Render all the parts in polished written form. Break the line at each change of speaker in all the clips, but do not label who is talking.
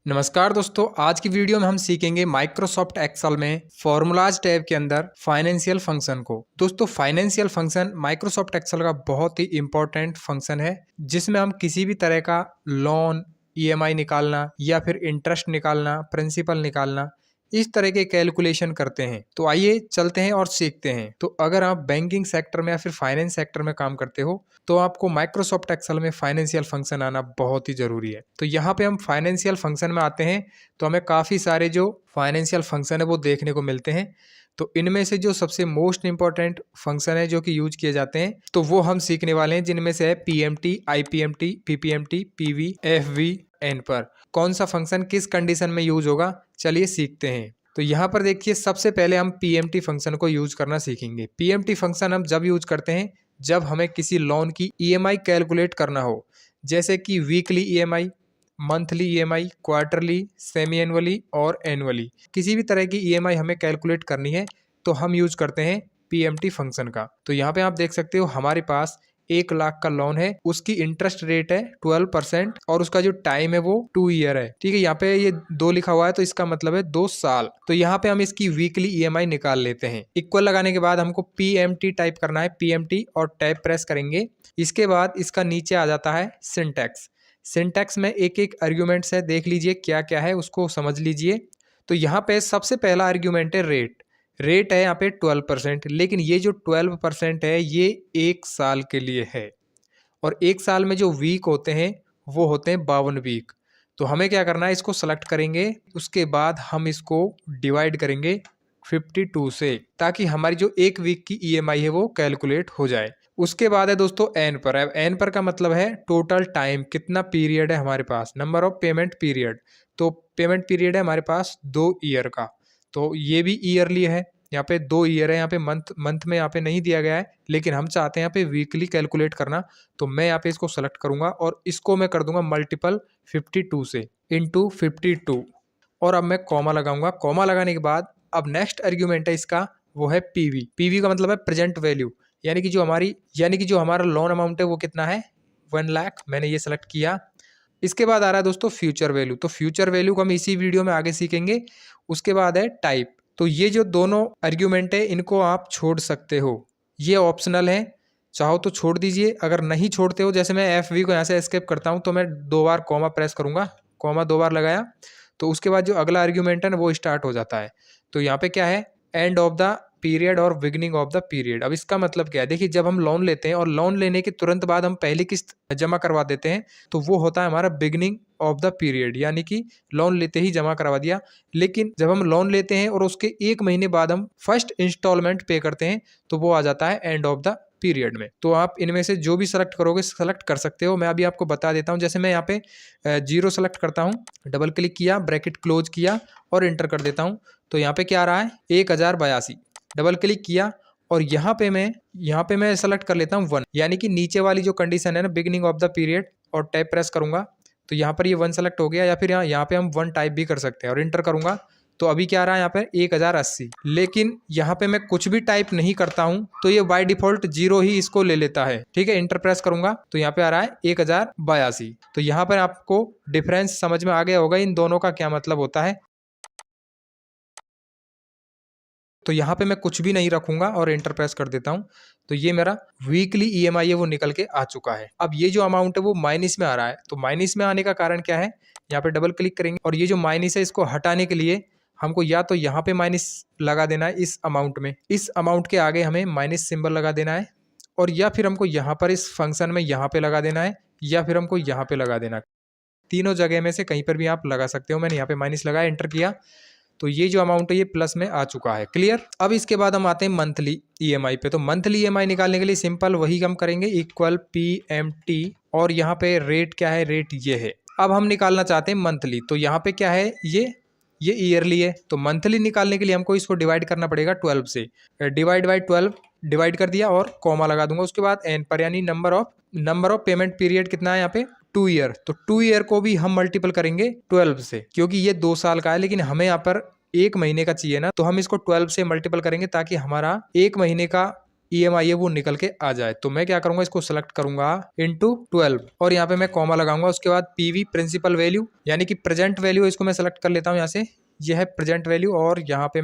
नमस्कार दोस्तों, आज की वीडियो में हम सीखेंगे माइक्रोसॉफ्ट एक्सेल में फॉर्मूलाज टैब के अंदर फाइनेंशियल फंक्शन को। दोस्तों, फाइनेंशियल फंक्शन माइक्रोसॉफ्ट एक्सेल का बहुत ही इंपॉर्टेंट फंक्शन है जिसमें हम किसी भी तरह का लोन, ईएमआई निकालना या फिर इंटरेस्ट निकालना, प्रिंसिपल निकालना, इस तरह के कैलकुलेशन करते हैं। तो आइए चलते हैं और सीखते हैं। तो अगर आप बैंकिंग सेक्टर में या फिर फाइनेंस सेक्टर में काम करते हो तो आपको माइक्रोसॉफ्ट एक्सेल में फाइनेंशियल फंक्शन आना बहुत ही जरूरी है। तो यहाँ पे हम फाइनेंशियल फंक्शन में आते हैं तो हमें काफ़ी सारे जो फाइनेंशियल फंक्शन है वो देखने को मिलते हैं। तो इनमें से जो सबसे मोस्ट इंपॉर्टेंट फंक्शन है जो कि यूज किए जाते हैं तो वो हम सीखने वाले हैं, जिनमें से है PMT, IPMT, PPMT, PV, FV, N per कौन सा फंक्शन किस कंडीशन में यूज होगा, चलिए सीखते हैं। तो यहाँ पर देखिए, सबसे पहले हम पीएमटी फंक्शन को यूज करना सीखेंगे। पीएमटी फंक्शन हम जब यूज करते हैं जब हमें किसी लोन की ईएमआई कैलकुलेट करना हो, जैसे कि weekly EMI, monthly EMI, quarterly, semi annually और एनुअली। किसी भी तरह की ईएमआई हमें कैलकुलेट करनी है तो हम यूज करते हैं पीएमटी फंक्शन का। तो यहाँ पे आप देख सकते हो हमारे पास 1 लाख का लोन है, उसकी इंटरेस्ट रेट है 12% और उसका जो टाइम है वो 2 ईयर है। ठीक है, यहाँ पे ये 2 लिखा हुआ है तो इसका मतलब है 2 साल। तो यहाँ पे हम इसकी वीकली ईएमआई निकाल लेते हैं। इक्वल लगाने के बाद हमको पीएमटी टाइप करना है, पीएमटी, और टैब प्रेस करेंगे। इसके बाद इसका नीचे आ जाता है सिंटैक्स। सिंटैक्स में एक एक आर्ग्यूमेंट्स है, देख लीजिए क्या क्या है, उसको समझ लीजिए। तो यहाँ पे सबसे पहला आर्ग्यूमेंट है रेट। रेट है यहाँ पे 12%, लेकिन ये जो 12% है ये 1 साल के लिए है और 1 साल में जो वीक होते हैं वो होते हैं 52 वीक। तो हमें क्या करना है, इसको सेलेक्ट करेंगे, उसके बाद हम इसको डिवाइड करेंगे 52 से, ताकि हमारी जो 1 वीक की ईएमआई है वो कैलकुलेट हो जाए। उसके बाद है दोस्तों एन पर। अब एन पर का मतलब है टोटल टाइम, कितना पीरियड है हमारे पास, नंबर ऑफ पेमेंट पीरियड। तो पेमेंट पीरियड है हमारे पास 2 ईयर का, तो ये भी ईयरली है। यहाँ पे 2 ईयर है, यहाँ पे मंथ में यहाँ पे नहीं दिया गया है, लेकिन हम चाहते हैं यहाँ पे वीकली कैलकुलेट करना। तो मैं यहाँ पे इसको सेलेक्ट करूंगा और इसको मैं कर दूंगा मल्टीपल 52 से, इंटू 52। और अब मैं कॉमा लगाऊंगा। कॉमा लगाने के बाद अब नेक्स्ट आर्ग्यूमेंट है इसका, वो है पीवी। पीवी का मतलब है प्रेजेंट वैल्यू, यानी कि जो हमारा लोन अमाउंट है वो कितना है, 1 लाख। मैंने ये सेलेक्ट किया। इसके बाद आ रहा है दोस्तों फ्यूचर वैल्यू। तो फ्यूचर वैल्यू को हम इसी वीडियो में आगे सीखेंगे। उसके बाद है टाइप। तो ये जो दोनों आर्ग्यूमेंट है इनको आप छोड़ सकते हो, ये ऑप्शनल है, चाहो तो छोड़ दीजिए। अगर नहीं छोड़ते हो, जैसे मैं एफ वी को यहाँ से एस्केप करता हूँ तो मैं 2 बार कॉमा प्रेस करूंगा, कॉमा 2 बार लगाया तो उसके बाद जो अगला आर्ग्यूमेंट है ना वो स्टार्ट हो जाता है। तो यहाँ पे क्या है, एंड ऑफ द पीरियड और बिगनिंग ऑफ द पीरियड। अब इसका मतलब क्या है, देखिए जब हम लोन लेते हैं और लोन लेने के तुरंत बाद हम पहली किस्त जमा करवा देते हैं तो वो होता है हमारा बिगनिंग ऑफ द पीरियड, यानी कि लोन लेते ही जमा करवा दिया। लेकिन जब हम लोन लेते हैं और उसके 1 महीने बाद हम फर्स्ट इंस्टॉलमेंट पे करते हैं तो वो आ जाता है एंड ऑफ द पीरियड में। तो आप इनमें से जो भी सेलेक्ट करोगे सेलेक्ट कर सकते हो। मैं अभी आपको बता देता हूँ, जैसे मैं यहाँ पे 0 सेलेक्ट करता हूँ, डबल क्लिक किया, ब्रैकेट क्लोज किया और एंटर कर देता हूँ। तो यहाँ पे क्या आ रहा है, 1082। डबल क्लिक किया और यहाँ पे मैं सेलेक्ट कर लेता हूँ 1, यानी कि नीचे वाली जो कंडीशन है ना, बिगिनिंग ऑफ द पीरियड, और टैब प्रेस करूंगा तो यहाँ पर ये 1 सेलेक्ट हो गया। या फिर यहाँ पे हम 1 टाइप भी कर सकते हैं और इंटर करूंगा तो अभी क्या आ रहा है यहाँ पे 1080। लेकिन यहाँ पे मैं कुछ भी टाइप नहीं करता हूँ तो ये बाय डिफॉल्ट 0 ही इसको ले लेता है। ठीक है, इंटर प्रेस करूंगा तो यहाँ पे आ रहा है 1082। तो यहाँ पर आपको डिफरेंस समझ में आ गया होगा इन दोनों का क्या मतलब होता है। तो यहाँ पे मैं कुछ भी नहीं रखूंगा और एंटर प्रेस कर देता हूँ तो ये मेरा वीकली ईएमआई है वो निकल के आ चुका है। अब ये जो अमाउंट है वो माइनस में आ रहा है, तो माइनस में आने का कारण क्या है, यहाँ पे डबल क्लिक करेंगे और ये जो माइनस है इसको हटाने के लिए हमको या तो यहाँ पे माइनस लगा देना है इस अमाउंट में, इस अमाउंट के आगे हमें माइनस सिंबल लगा देना है, और या फिर हमको यहाँ पर इस फंक्शन में यहाँ पे लगा देना है, या फिर हमको यहाँ पे लगा देना है। तीनों जगह में से कहीं पर भी आप लगा सकते हो। मैंने यहाँ पे माइनस लगाया, एंटर किया तो ये जो अमाउंट है ये प्लस में आ चुका है। क्लियर। अब इसके बाद हम आते हैं मंथली ईएमआई पे। तो मंथली ईएमआई निकालने के लिए सिंपल वही हम करेंगे, इक्वल पीएमटी, और यहाँ पे रेट क्या है, रेट ये है। अब हम निकालना चाहते हैं मंथली, तो यहाँ पे क्या है, ये ईयरली है। तो मंथली निकालने के लिए हमको इसको डिवाइड करना पड़ेगा 12 से। डिवाइड बाई 12 डिवाइड कर दिया और कॉमा लगा दूंगा। उसके बाद एन पर, यानी नंबर ऑफ पेमेंट पीरियड कितना है यहाँ पे, 2 ईयर। तो 2 ईयर को भी हम मल्टीपल करेंगे 12 से, क्योंकि ये 2 साल का है लेकिन हमें यहाँ पर 1 महीने का चाहिए ना, तो हम इसको 12 से मल्टीपल करेंगे ताकि हमारा 1 महीने का EMI है वो निकल के आ जाए। तो मैं क्या करूंगा, इसको सेलेक्ट करूंगा इंटू 12 और यहाँ पे मैं कॉमा लगाऊंगा। उसके बाद PV प्रिंसिपल वैल्यू यानी कि प्रेजेंट वैल्यू, इसको मैं सेलेक्ट कर लेता हूँ यहाँ से, यह है प्रेजेंट वैल्यू और यहाँ पे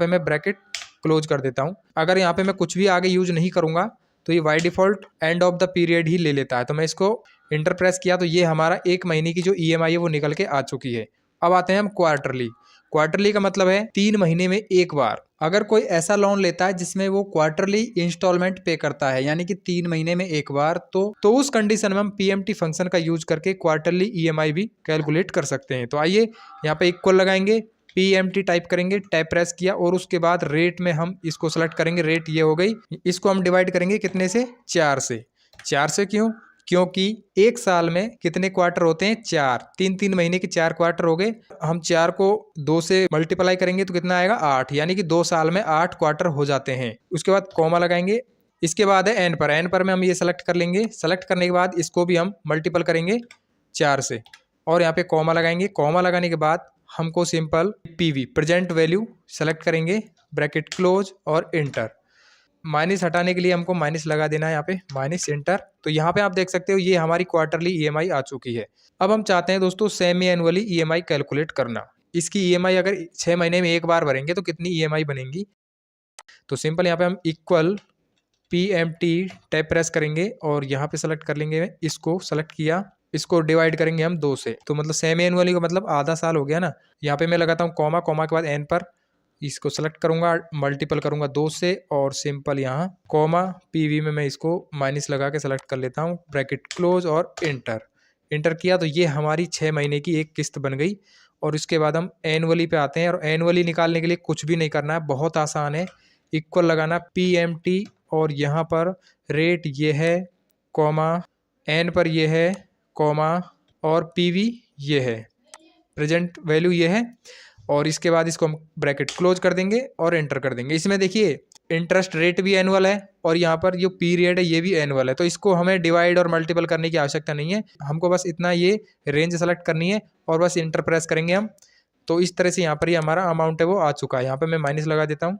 मैं ब्रैकेट क्लोज कर देता हूँ। अगर यहाँ पे मैं कुछ भी आगे यूज नहीं करूंगा तो ये by default end of the period ही ले लेता है। तो मैं इसको इंटर प्रेस किया तो ये हमारा 1 महीने की जो EMI है वो निकल के आ चुकी है। अब आते हैं हम क्वार्टरली। क्वार्टरली का मतलब है 3 महीने में एक बार। अगर कोई ऐसा लोन लेता है जिसमें वो क्वार्टरली इंस्टॉलमेंट पे करता है यानी कि 3 महीने में एक बार, तो उस कंडीशन में हम PMT फंक्शन का यूज करके क्वार्टरली EMI भी कैलकुलेट कर सकते हैं। तो आइए यहाँ पे इक्वल लगाएंगे, PMT टाइप करेंगे, टैब प्रेस किया और उसके बाद रेट में हम इसको सेलेक्ट करेंगे। रेट ये हो गई, इसको हम डिवाइड करेंगे कितने से, 4 से। 4 से क्यों, क्योंकि एक साल में कितने क्वार्टर होते हैं, 4। 3 महीने के 4 क्वार्टर हो गए। हम 4 को 2 से मल्टीप्लाई करेंगे तो कितना आएगा, 8, यानी कि 2 साल में 8 क्वार्टर हो जाते हैं। उसके बाद कॉमा लगाएंगे। इसके बाद है एन पर। एन पर में हम ये सेलेक्ट कर लेंगे। सेलेक्ट करने के बाद इसको भी हम मल्टीपल करेंगे 4 से और यहाँ पे कॉमा लगाएंगे। कॉमा लगाने के बाद हमको simple PV present value select करेंगे, ब्रैकेट क्लोज और इंटर। माइनस हटाने के लिए हमको माइनस लगा देना है यहाँ पे, माइनस इंटर। तो यहाँ पे आप देख सकते हो ये हमारी क्वार्टरली EMI आ चुकी है। अब हम चाहते हैं दोस्तों सेमी एनुअली EMI कैलकुलेट करना। इसकी EMI अगर 6 महीने में एक बार भरेंगे तो कितनी EMI बनेगी। तो सिंपल यहाँ पे हम इक्वल PMT टैब प्रेस करेंगे और यहाँ पे सेलेक्ट कर लेंगे, इसको सेलेक्ट किया, इसको डिवाइड करेंगे हम 2 से। तो मतलब सेमी एनुअली का मतलब आधा साल हो गया ना। यहाँ पे मैं लगाता हूँ कॉमा, कॉमा के बाद एन पर, इसको सेलेक्ट करूंगा, मल्टीपल करूंगा 2 से और सिंपल यहाँ कॉमा PV में मैं इसको माइनस लगा के सेलेक्ट कर लेता हूँ, ब्रैकेट क्लोज और इंटर। इंटर किया तो ये हमारी 6 महीने की एक किस्त बन गई। और इसके बाद हम एनुअली पे आते हैं और एनुअली निकालने के लिए कुछ भी नहीं करना है, बहुत आसान है। इक्वल लगाना PMT और यहाँ पर रेट ये है, कॉमा एन पर ये है, कॉमा और PV ये है, प्रेजेंट वैल्यू ये है। और इसके बाद इसको हम ब्रैकेट क्लोज कर देंगे और एंटर कर देंगे। इसमें देखिए इंटरेस्ट रेट भी एनुअल है और यहाँ पर जो पीरियड है ये भी एनुअल है। तो इसको हमें डिवाइड और मल्टीपल करने की आवश्यकता नहीं है, हमको बस इतना ये रेंज सेलेक्ट करनी है और बस इंटर प्रेस करेंगे हम। तो इस तरह से यहाँ पर ये हमारा अमाउंट है वो आ चुका है। यहाँ पर मैं माइनस लगा देता हूँ।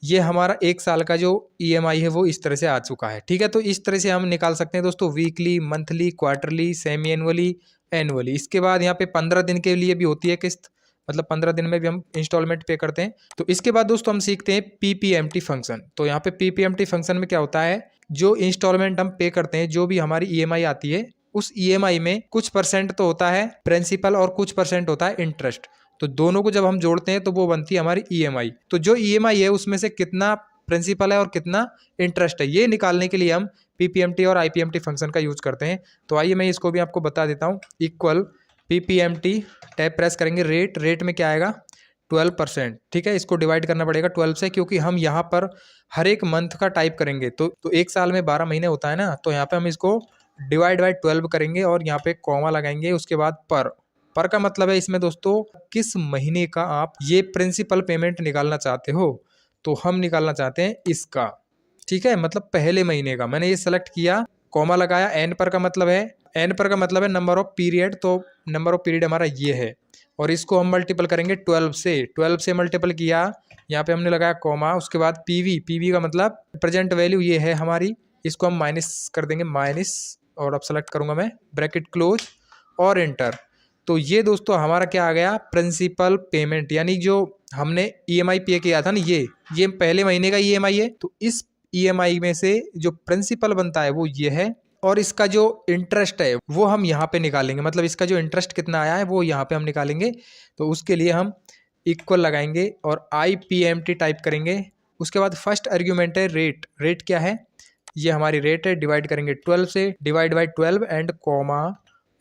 ये हमारा एक साल का जो EMI है वो इस तरह से आ चुका है। ठीक है, तो इस तरह से हम निकाल सकते हैं दोस्तों weekly, monthly, quarterly, semi annually, annually. इसके बाद यहाँ पे 15 दिन के लिए भी होती है किस्त, मतलब 15 दिन में भी हम इंस्टॉलमेंट पे करते हैं। तो इसके बाद दोस्तों हम सीखते हैं PPMT फंक्शन। तो यहाँ पे PPMT फंक्शन में क्या होता है, जो इंस्टॉलमेंट हम पे करते हैं, जो भी हमारी EMI आती है, उस EMI में कुछ परसेंट तो होता है प्रिंसिपल और कुछ परसेंट होता है इंटरेस्ट। तो दोनों को जब हम जोड़ते हैं तो वो बनती है हमारी EMI। तो जो EMI है उसमें से कितना प्रिंसिपल है और कितना इंटरेस्ट है, ये निकालने के लिए हम PPMT और IPMT फंक्शन का यूज करते हैं। तो आइए मैं इसको भी आपको बता देता हूँ। इक्वल PPMT टैब प्रेस करेंगे, रेट में क्या आएगा, 12%। ठीक है, इसको डिवाइड करना पड़ेगा 12 से, क्योंकि हम यहाँ पर हर एक मंथ का टाइप करेंगे। तो एक साल में 12 महीने होता है ना, तो यहाँ पे हम इसको डिवाइड बाई 12 करेंगे और यहाँ पे कॉमा लगाएंगे। उसके बाद पर का मतलब है इसमें दोस्तों किस महीने का आप ये प्रिंसिपल पेमेंट निकालना चाहते हो। तो हम निकालना चाहते हैं इसका, ठीक है, मतलब पहले महीने का। मैंने ये सेलेक्ट किया, कॉमा लगाया। एन पर का मतलब है नंबर ऑफ पीरियड। तो नंबर ऑफ पीरियड हमारा ये है और इसको हम मल्टीपल करेंगे 12 से मल्टीपल किया। यहाँ पे हमने लगाया कॉमा। उसके बाद PV का मतलब प्रेजेंट वैल्यू ये है हमारी, इसको हम माइनस कर देंगे, माइनस, और अब सेलेक्ट करूंगा मैं, ब्रैकेट क्लोज और एंटर। तो ये दोस्तों हमारा क्या आ गया, प्रिंसिपल पेमेंट, यानी जो हमने EMI पे किया था ना, ये पहले महीने का EMI है। तो इस EMI में से जो प्रिंसिपल बनता है वो ये है और इसका जो इंटरेस्ट है वो हम यहाँ पे निकालेंगे, मतलब इसका जो इंटरेस्ट कितना आया है वो यहाँ पे हम निकालेंगे। तो उसके लिए हम इक्वल लगाएंगे और IPMT टाइप करेंगे। उसके बाद फर्स्ट आर्ग्यूमेंट है रेट क्या है, ये हमारी रेट है, डिवाइड करेंगे 12 से, divide by 12 and comma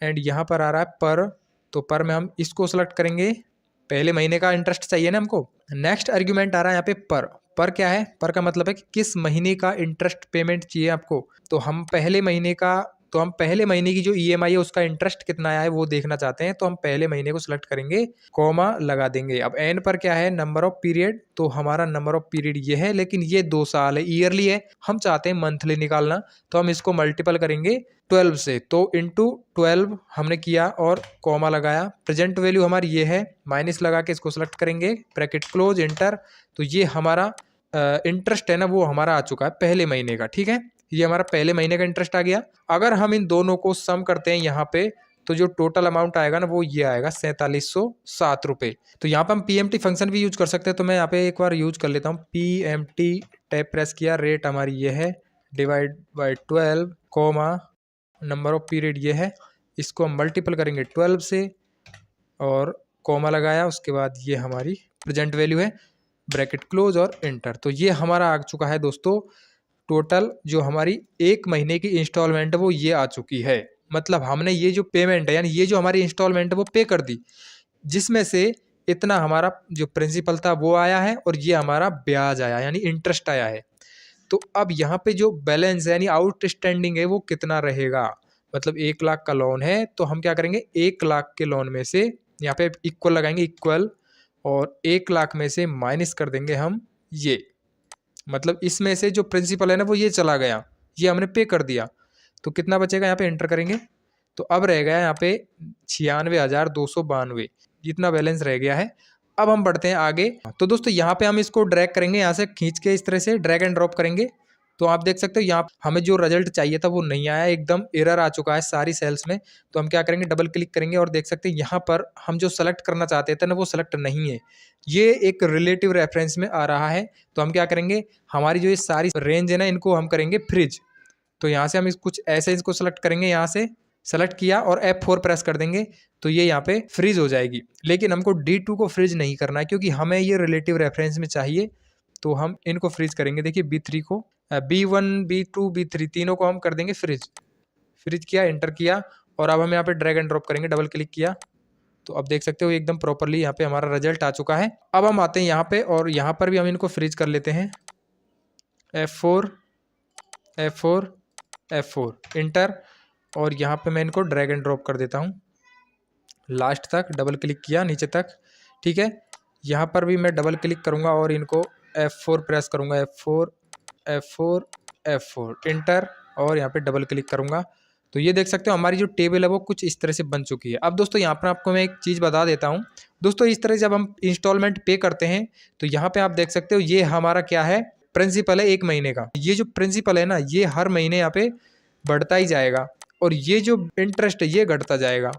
and यहाँ पर आ रहा है पर। तो पर में हम इसको सेलेक्ट करेंगे, पहले महीने का इंटरेस्ट चाहिए ना हमको। नेक्स्ट आर्ग्यूमेंट आ रहा है यहाँ पे पर क्या है, पर का मतलब है कि किस महीने का इंटरेस्ट पेमेंट चाहिए आपको। तो हम पहले महीने की जो EMI है उसका इंटरेस्ट कितना आया है वो देखना चाहते हैं। तो हम पहले महीने को सिलेक्ट करेंगे, कॉमा लगा देंगे। अब एन पर क्या है, नंबर ऑफ पीरियड। तो हमारा नंबर ऑफ पीरियड ये है, लेकिन ये 2 साल है, ईयरली है, हम चाहते हैं मंथली निकालना। तो हम इसको मल्टीपल करेंगे 12 से, तो इंटू 12 हमने किया और कॉमा लगाया। प्रेजेंट वैल्यू हमारी ये है, माइनस लगा के इसको सेलेक्ट करेंगे, ब्रैकेट क्लोज, एंटर। तो ये हमारा इंटरेस्ट है ना वो हमारा आ चुका है पहले महीने का, ठीक है। ये हमारा पहले महीने का इंटरेस्ट आ गया। अगर हम इन दोनों को सम करते हैं यहाँ पे, तो जो टोटल अमाउंट आएगा ना वो ये आएगा 4707 रुपये। तो यहाँ पे हम पीएमटी फंक्शन भी यूज कर सकते हैं, तो मैं यहाँ पे एक बार यूज कर लेता हूँ। पीएमटी टैब प्रेस किया, रेट हमारी ये है divide by 12 comma number of period ये है, इसको हम मल्टीपल करेंगे 12 से और कोमा लगाया, उसके बाद ये हमारी प्रेजेंट वैल्यू है, ब्रैकेट क्लोज और इंटर। तो ये हमारा आ चुका है दोस्तों टोटल जो हमारी एक महीने की इंस्टॉलमेंट है वो ये आ चुकी है। मतलब हमने ये जो पेमेंट है यानी ये जो हमारी इंस्टॉलमेंट है वो पे कर दी, जिसमें से इतना हमारा जो प्रिंसिपल था वो आया है और ये हमारा ब्याज आया यानी इंटरेस्ट आया है। तो अब यहाँ पे जो बैलेंस है यानी आउटस्टैंडिंग है वो कितना रहेगा। मतलब 1 लाख का लोन है तो हम क्या करेंगे, 1 लाख के लोन में से यहाँ पे इक्वल लगाएंगे, इक्वल, और 1 लाख में से माइनस कर देंगे हम ये, मतलब इसमें से जो प्रिंसिपल है ना वो ये चला गया, ये हमने पे कर दिया। तो कितना बचेगा, यहाँ पे एंटर करेंगे तो अब रह गया यहाँ पे 96,292, इतना बैलेंस रह गया है। अब हम बढ़ते हैं आगे। तो दोस्तों यहाँ पे हम इसको ड्रैग करेंगे, यहाँ से खींच के इस तरह से ड्रैग एंड ड्रॉप करेंगे। तो आप देख सकते हो यहाँ हमें जो रिजल्ट चाहिए था वो नहीं आया, एकदम एरर आ चुका है सारी सेल्स में। तो हम क्या करेंगे, डबल क्लिक करेंगे और देख सकते हैं यहाँ पर हम जो सेलेक्ट करना चाहते थे ना वो सेलेक्ट नहीं है, ये एक रिलेटिव रेफरेंस में आ रहा है। तो हम क्या करेंगे, हमारी जो ये सारी रेंज है ना इनको हम करेंगे फ्रिज। तो यहाँ से हम कुछ ऐसे इसको सेलेक्ट करेंगे, यहाँ से सेलेक्ट किया और F4 प्रेस कर देंगे तो ये यहाँ पे फ्रीज हो जाएगी। लेकिन हमको D2 को फ्रीज नहीं करना है क्योंकि हमें ये रिलेटिव रेफरेंस में चाहिए, तो हम इनको फ्रीज करेंगे। देखिए B3 को, B1 B2 B3 तीनों को हम कर देंगे फ्रीज। फ्रीज किया, एंटर किया और अब हम यहाँ पे ड्रैग एंड ड्रॉप करेंगे, डबल क्लिक किया तो अब देख सकते हो एकदम प्रॉपरली यहाँ पे हमारा रिजल्ट आ चुका है। अब हम आते हैं यहाँ पे और यहाँ पर भी हम इनको फ्रीज कर लेते हैं, F4 F4 F4 इंटर, और यहाँ पे मैं इनको ड्रैग एंड ड्रॉप कर देता हूँ लास्ट तक, डबल क्लिक किया नीचे तक, ठीक है। यहाँ पर भी मैं डबल क्लिक करूँगा और इनको F4 प्रेस करूँगा, F4 F4 F4 इंटर, और यहाँ पे डबल क्लिक करूँगा तो ये देख सकते हो हमारी जो टेबल है वो कुछ इस तरह से बन चुकी है। अब दोस्तों यहाँ पर आपको मैं एक चीज़ बता देता हूँ दोस्तों, इस तरह जब हम इंस्टॉलमेंट पे करते हैं तो यहाँ पे आप देख सकते हो ये हमारा क्या है, प्रिंसिपल है 1 महीने का। ये जो प्रिंसिपल है ना ये हर महीने यहाँ पे बढ़ता ही जाएगा और ये जो इंटरेस्ट है ये घटता जाएगा।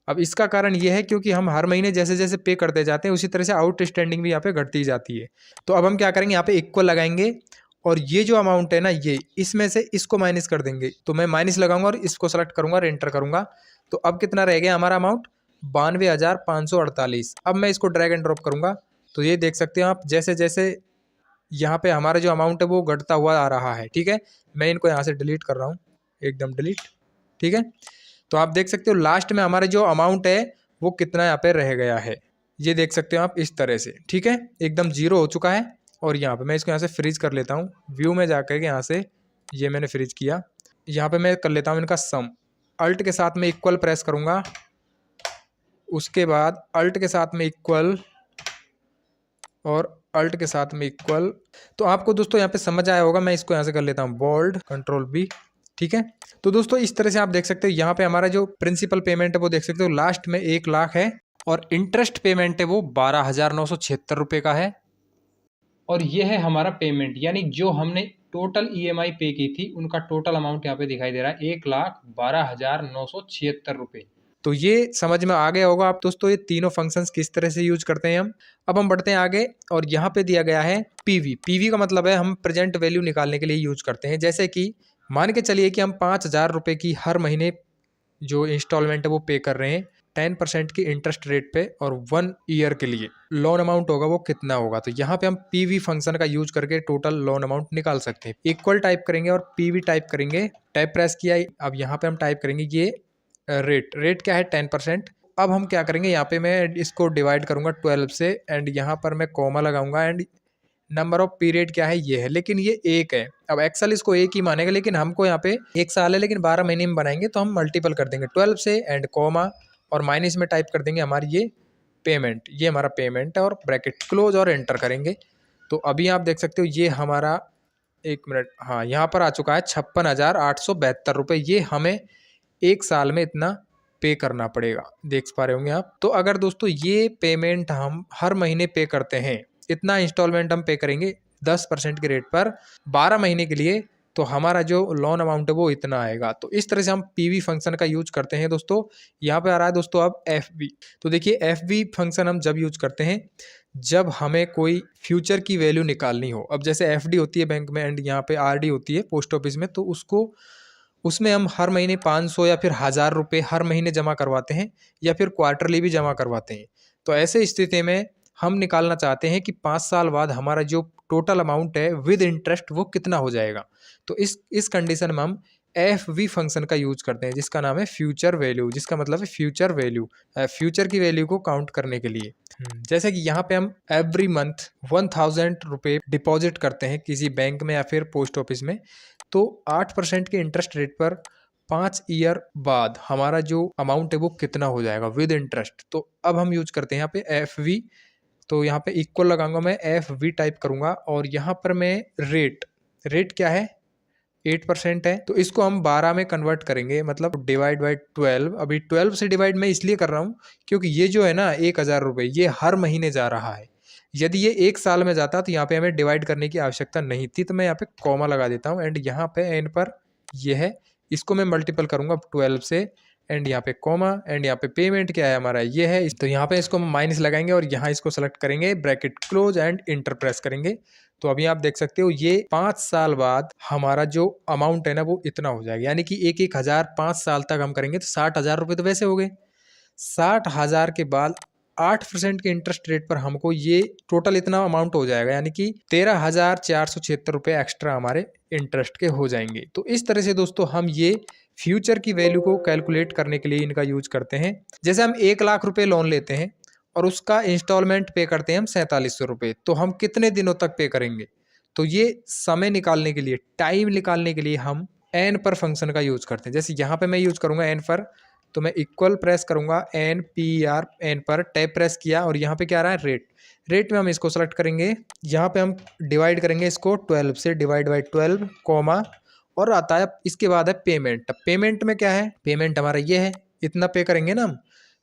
अब इसका कारण ये है क्योंकि हम हर महीने जैसे जैसे पे करते जाते हैं उसी तरह से आउटस्टैंडिंग भी यहाँ पे घटती जाती है। तो अब हम क्या करेंगे, यहाँ पे इक्वल लगाएंगे और ये जो अमाउंट है ना ये इसमें से इसको माइनस कर देंगे। तो मैं माइनस लगाऊंगा और इसको सेलेक्ट करूंगा और एंटर करूंगा। तो अब कितना रह गया हमारा अमाउंट, 92,548। अब मैं इसको ड्रैग एंड ड्रॉप करूंगा तो ये देख सकते हो आप, जैसे जैसे यहाँ पे हमारा जो अमाउंट है वो घटता हुआ आ रहा है, ठीक है। मैं इनको यहाँ से डिलीट कर रहा हूँ, एकदम डिलीट, ठीक है। तो आप देख सकते हो लास्ट में हमारा जो अमाउंट है वो कितना यहाँ पे रह गया है, ये देख सकते हो आप इस तरह से, ठीक है, एकदम जीरो हो चुका है। और यहाँ पे मैं इसको यहाँ से फ्रीज कर लेता हूँ, व्यू में जाकर के यहाँ से ये मैंने फ्रीज किया। यहाँ पे मैं कर लेता हूँ इनका सम, अल्ट के साथ में इक्वल प्रेस करूँगा, उसके बाद अल्ट के साथ में इक्वल और अल्ट के साथ में इक्वल। तो आपको दोस्तों यहाँ पे समझ आया होगा, मैं इसको यहाँ से कर लेता हूँ बोल्ड, कंट्रोल B, ठीक है। तो दोस्तों इस तरह से आप देख सकते हो यहाँ पे हमारा जो प्रिंसिपल पेमेंट है वो देख सकते हो लास्ट में 1 लाख है और इंटरेस्ट पेमेंट है वो 12,976 रुपये का है। और ये है हमारा पेमेंट, यानी जो हमने टोटल EMI पे की थी उनका टोटल अमाउंट यहाँ पे दिखाई दे रहा है 1,12,976 रुपये। तो ये समझ में आ गया होगा आप दोस्तों ये तीनों फंक्शंस किस तरह से यूज करते हैं हम। अब हम बढ़ते हैं आगे और यहाँ पे दिया गया है PV का मतलब है हम प्रेजेंट वैल्यू निकालने के लिए यूज करते हैं। जैसे कि मान के चलिए कि हम 5,000 रुपये की हर महीने जो इंस्टॉलमेंट है वो पे कर रहे हैं 10% की इंटरेस्ट रेट पे, और 1 ईयर के लिए लोन अमाउंट होगा वो कितना होगा। तो यहाँ पे हम PV फंक्शन का यूज करके टोटल लोन अमाउंट निकाल सकते हैं। इक्वल टाइप करेंगे और PV टाइप करेंगे, टाइप प्रेस किया। अब यहाँ पे हम टाइप करेंगे ये रेट क्या है 10%। अब हम क्या करेंगे, यहाँ पे मैं इसको डिवाइड करूंगा 12 से एंड यहाँ पर मैं कॉमा लगाऊंगा एंड नंबर ऑफ पीरियड क्या है ये है, लेकिन ये 1 है। अब एक्सेल इसको 1 ही मानेगा, लेकिन हमको यहाँ पे 1 साल है लेकिन 12 महीने में बनाएंगे तो हम मल्टीपल कर देंगे 12 से एंड कॉमा और माइनस में टाइप कर देंगे हमारी ये पेमेंट, ये हमारा पेमेंट है और ब्रैकेट क्लोज और एंटर करेंगे। तो अभी आप देख सकते हो ये हमारा 1 मिनट, हाँ यहाँ पर आ चुका है 56,872 रुपये। ये हमें 1 साल में इतना पे करना पड़ेगा, देख पा रहे होंगे आप। तो अगर दोस्तों ये पेमेंट हम हर महीने पे करते हैं, इतना इंस्टॉलमेंट हम पे करेंगे 10% के रेट पर 12 महीने के लिए, तो हमारा जो लोन अमाउंट है वो इतना आएगा। तो इस तरह से हम पीवी फंक्शन का यूज करते हैं दोस्तों। यहाँ पे आ रहा है दोस्तों अब एफवी। तो देखिए एफवी फंक्शन हम जब यूज करते हैं जब हमें कोई फ्यूचर की वैल्यू निकालनी हो। अब जैसे एफडी होती है बैंक में एंड यहाँ पे आरडी होती है पोस्ट ऑफिस में, तो उसमें हम हर महीने 500 या फिर 1000 रुपये हर महीने जमा करवाते हैं या फिर क्वार्टरली भी जमा करवाते हैं। तो ऐसे स्थिति में हम निकालना चाहते हैं कि 5 साल बाद हमारा जो टोटल अमाउंट है विद इंटरेस्ट वो कितना हो जाएगा। तो इस कंडीशन में हम एफ वी फंक्शन का यूज करते हैं जिसका नाम है फ्यूचर वैल्यू, जिसका मतलब है फ्यूचर वैल्यू, फ्यूचर की वैल्यू को काउंट करने के लिए। जैसे कि यहाँ पे हम एवरी मंथ 1000 रुपये डिपॉजिट करते हैं किसी बैंक में या फिर पोस्ट ऑफिस में, तो 8% के इंटरेस्ट रेट पर 5 ईयर बाद हमारा जो अमाउंट है वो कितना हो जाएगा विद इंटरेस्ट। तो अब हम यूज करते हैं यहाँ पे एफ वी। तो यहाँ पे इक्वल लगाऊंगा, मैं एफ वी टाइप करूंगा और यहाँ पर मैं रेट क्या है 8% है, तो इसको हम 12 में कन्वर्ट करेंगे, मतलब डिवाइड बाई 12। अभी 12 से डिवाइड मैं इसलिए कर रहा हूँ क्योंकि ये जो है ना 1000 रुपये ये हर महीने जा रहा है। यदि ये 1 साल में जाता तो यहाँ पे हमें डिवाइड करने की आवश्यकता नहीं थी, तो मैं यहाँ पे कॉमा लगा देता हूँ एंड यहाँ पे एन पर ये है, इसको मैं मल्टीपल करूंगा 12 से एंड यहाँ पे कॉमा एंड यहाँ पे पेमेंट क्या है हमारा ये है, तो यहाँ पे इसको माइनस लगाएंगे और यहाँ इसको सेलेक्ट करेंगे, bracket close and enter press करेंगे। तो अभी आप देख सकते हो ये 5 साल बाद हमारा जो अमाउंट है ना वो इतना हो जाएगा, यानी कि 1,000 5 साल तक हम करेंगे तो 60,000 रुपये तो वैसे हो गए। 60,000 के बाद 8% के इंटरेस्ट रेट पर हमको ये टोटल इतना अमाउंट हो जाएगा, यानी कि 13,476 रुपये एक्स्ट्रा हमारे इंटरेस्ट के हो जाएंगे। तो इस तरह से दोस्तों हम ये फ्यूचर की वैल्यू को कैलकुलेट करने के लिए इनका यूज करते हैं। जैसे हम 1 लाख रुपए लोन लेते हैं और उसका इंस्टॉलमेंट पे करते हैं हम 4700 रुपये, तो हम कितने दिनों तक पे करेंगे। तो ये समय निकालने के लिए, टाइम निकालने के लिए हम एन पर फंक्शन का यूज करते हैं। जैसे यहाँ पे मैं यूज करूंगा एन पर, तो मैं इक्वल प्रेस करूंगा एन पी आर, एन पर टैब प्रेस किया और यहाँ पे क्या आ रहा है रेट में हम इसको सेलेक्ट करेंगे। यहाँ पे हम डिवाइड करेंगे इसको 12 से, डिवाइड बाई 12 कॉमा, और आता है इसके बाद है पेमेंट। पेमेंट में क्या है, पेमेंट हमारा ये है, इतना पे करेंगे ना हम,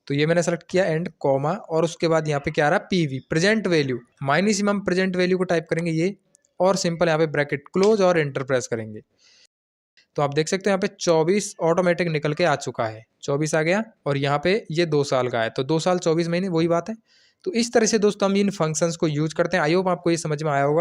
तो ये मैंने सेलेक्ट किया एंड कॉमा, और उसके बाद यहाँ पे क्या आ रहा है PV present value, minimum present value को टाइप करेंगे ये, और सिंपल यहाँ पे ब्रैकेट क्लोज और एंटर प्रेस करेंगे। तो आप देख सकते हैं यहाँ पे 24 ऑटोमेटिक निकल के आ चुका है, 24 आ गया और यहाँ पे ये 2 साल का है, तो 2 साल 24 महीने वही बात है। तो इस तरह से दोस्तों हम इन फंक्शंस को यूज करते हैं। आई होप आपको ये समझ में आया होगा।